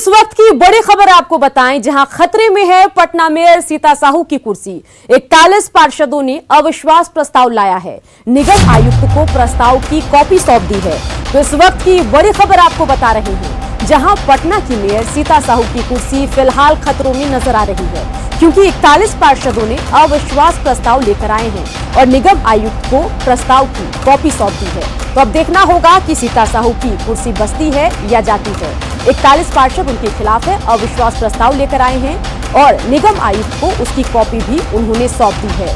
वक्त की बड़ी खबर आपको बताएं, जहां खतरे में है पटना मेयर सीता साहू की कुर्सी। 41 पार्षदों ने अविश्वास प्रस्ताव लाया है। निगम आयुक्त को प्रस्ताव की कॉपी सौंप दी है। तो इस वक्त की बड़ी खबर आपको बता रहे हैं, जहां पटना की मेयर सीता साहू की कुर्सी फिलहाल खतरों में नजर आ रही है, क्योंकि 41 पार्षदों ने अविश्वास प्रस्ताव लेकर आए हैं और निगम आयुक्त को प्रस्ताव की कॉपी सौंप दी है। तो अब देखना होगा कि सीता साहू की कुर्सी बचती है या जाती है। 41 पार्षद उनके खिलाफ है, अविश्वास प्रस्ताव लेकर आए हैं और निगम आयुक्त को उसकी कॉपी भी उन्होंने सौंप दी है।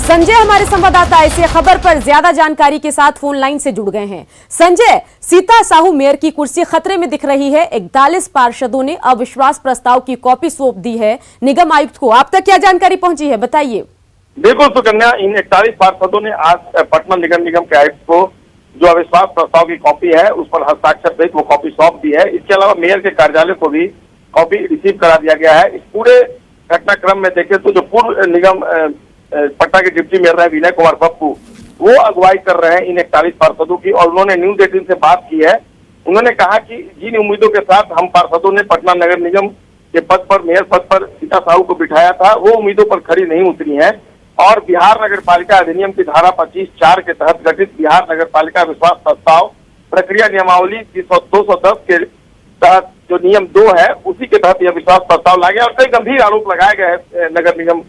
संजय हमारे संवाददाता इस खबर पर ज्यादा जानकारी के साथ फोन लाइन से जुड़ गए हैं। संजय, सीता साहू मेयर की कुर्सी खतरे में दिख रही है। 41 पार्षदों ने अविश्वास प्रस्ताव की कॉपी सौंप दी है निगम आयुक्त को। आप तक क्या जानकारी पहुंची है, बताइए। बिल्कुल सुकन्या, इन 41 पार्षदों ने आज पटना निगम के आयुक्त को जो अविश्वास प्रस्ताव की कॉपी है उस पर हस्ताक्षर सहित वो कॉपी सौंप दी है। इसके अलावा मेयर के कार्यालय को भी कॉपी रिसीव करा दिया गया है। इस पूरे घटनाक्रम में देखें तो जो पूर्व निगम पटना के डिप्टी मेयर रहे विनय कुमार पप्पू, वो अगुवाई कर रहे हैं इन 41 पार्षदों की, और उन्होंने न्यूज 18 से बात की है। उन्होंने कहा कि जिन उम्मीदों के साथ हम पार्षदों ने पटना नगर निगम के पद पर, मेयर पद पर सीता साहू को बिठाया था, वो उम्मीदों पर खरी नहीं उतरी है और बिहार नगर पालिका अधिनियम की धारा 25(4) के तहत गठित बिहार नगर पालिका विश्वास प्रस्ताव प्रक्रिया नियमावली 210 के तहत जो नियम 2 है उसी के तहत यह विश्वास प्रस्ताव लाया गया और कई गंभीर आरोप लगाए गए हैं नगर निगम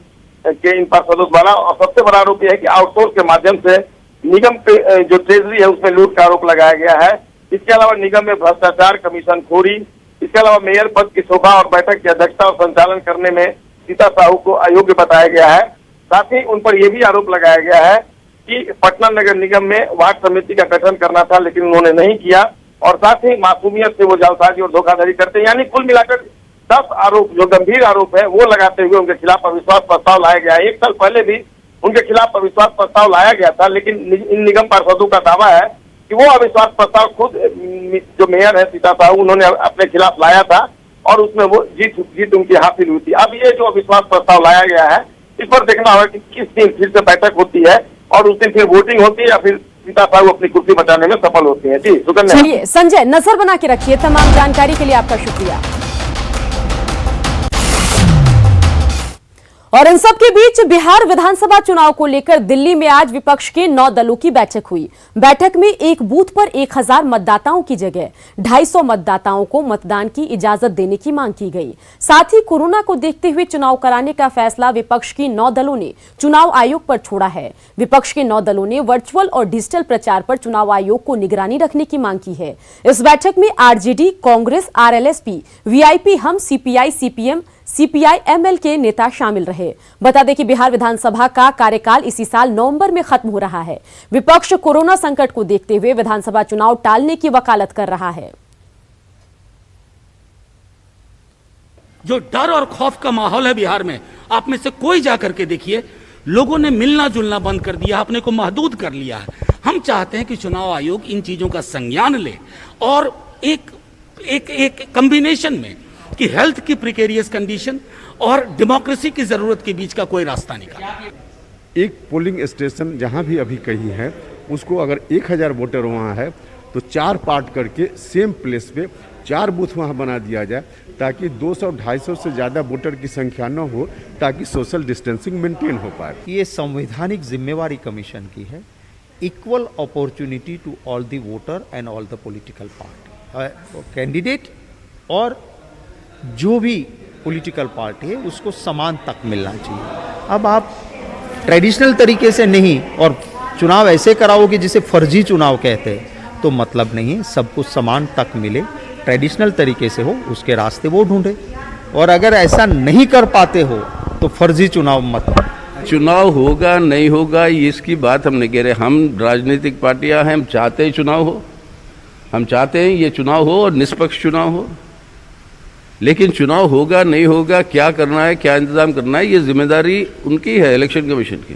के इन पार्षदों द्वारा। और सबसे बड़ा आरोप यह है कि आउटसोर्स के माध्यम से निगम पे जो ट्रेजरी है उसमें लूट का आरोप लगाया गया है। इसके अलावा निगम में भ्रष्टाचार, कमीशन खोरी, इसके अलावा मेयर पद की शोभा और बैठक की अध्यक्षता और संचालन करने में सीता साहू को अयोग्य बताया गया है। साथ ही उन पर यह भी आरोप लगाया गया है कि पटना नगर निगम में वार्ड समिति का गठन करना था लेकिन उन्होंने नहीं किया, और साथ ही मासूमियत से वो जालसाजी और धोखाधड़ी करते हैं। यानी कुल मिलाकर 10 आरोप, जो गंभीर आरोप है, वो लगाते हुए उनके खिलाफ अविश्वास प्रस्ताव लाया गया है। 1 साल पहले भी उनके खिलाफ अविश्वास प्रस्ताव लाया गया था, लेकिन इन निगम पार्षदों का दावा है कि वो अविश्वास प्रस्ताव खुद जो मेयर है सीता साहू, उन्होंने अपने खिलाफ लाया था और उसमें वो जीत उनकी हासिल हुई थी। अब ये जो अविश्वास प्रस्ताव लाया गया है, इस पर देखना होगा कि किस दिन फिर से बैठक होती है और उस दिन फिर वोटिंग होती है या फिर सीता साहू अपनी कुर्सी बचाने में सफल होती है। जी सुकन्या। चलिए संजय, नजर बना के रखिए। तमाम जानकारी के लिए आपका शुक्रिया। और इन सब के बीच बिहार विधानसभा चुनाव को लेकर दिल्ली में आज विपक्ष के 9 दलों की बैठक हुई। बैठक में एक बूथ पर 1000 मतदाताओं की जगह 250 मतदाताओं को मतदान की इजाजत देने की मांग की गई। साथ ही कोरोना को देखते हुए चुनाव कराने का फैसला विपक्ष की 9 दलों ने चुनाव आयोग पर छोड़ा है। विपक्ष के 9 दलों ने वर्चुअल और डिजिटल प्रचार पर चुनाव आयोग को निगरानी रखने की मांग की है। इस बैठक में आरजेडी, कांग्रेस, आरएलएसपी, वीआईपी, हम, सीपीआई, सीपीएम, सीपीआई-एमएल के नेता शामिल रहे। बता दें कि बिहार विधानसभा का कार्यकाल इसी साल नवंबर में खत्म हो रहा है। विपक्ष कोरोना संकट को देखते हुए विधानसभा चुनाव टालने की वकालत कर रहा है। जो डर और खौफ का माहौल है बिहार में, आप में से कोई जाकर के देखिए, लोगों ने मिलना जुलना बंद कर दिया, अपने को महदूद कर लिया है। हम चाहते हैं कि चुनाव आयोग इन चीजों का संज्ञान ले और एक कॉम्बिनेशन में कि हेल्थ की प्रिकेरियस कंडीशन और डेमोक्रेसी की जरूरत के बीच का कोई रास्ता निकाले। एक पोलिंग स्टेशन जहां भी अभी कहीं है, उसको अगर 1000 वोटर वहां है तो 4 पार्ट करके सेम प्लेस पे 4 बूथ वहां बना दिया जाए, ताकि 200-250 से ज़्यादा वोटर की संख्या न हो, ताकि सोशल डिस्टेंसिंग मेंटेन हो पाए। ये संवैधानिक जिम्मेवारी कमीशन की है, equal opportunity to all the voter and all the political party candidate, और जो भी पॉलिटिकल पार्टी है उसको समान तक मिलना चाहिए। अब आप ट्रेडिशनल तरीके से नहीं और चुनाव ऐसे कराओगे जिसे फर्जी चुनाव कहते हैं, तो मतलब नहीं। सबको समान तक मिले, ट्रेडिशनल तरीके से हो, उसके रास्ते वो ढूंढे। और अगर ऐसा नहीं कर पाते हो तो फर्जी चुनाव मत। चुनाव होगा नहीं होगा इसकी बात हम नहीं कह रहे। हम राजनीतिक पार्टियां हैं, हम चाहते हैं चुनाव हो, हम चाहते हैं ये चुनाव हो और निष्पक्ष चुनाव हो। लेकिन चुनाव होगा नहीं होगा, क्या करना है, क्या इंतजाम करना है, ये जिम्मेदारी उनकी है, इलेक्शन कमीशन की।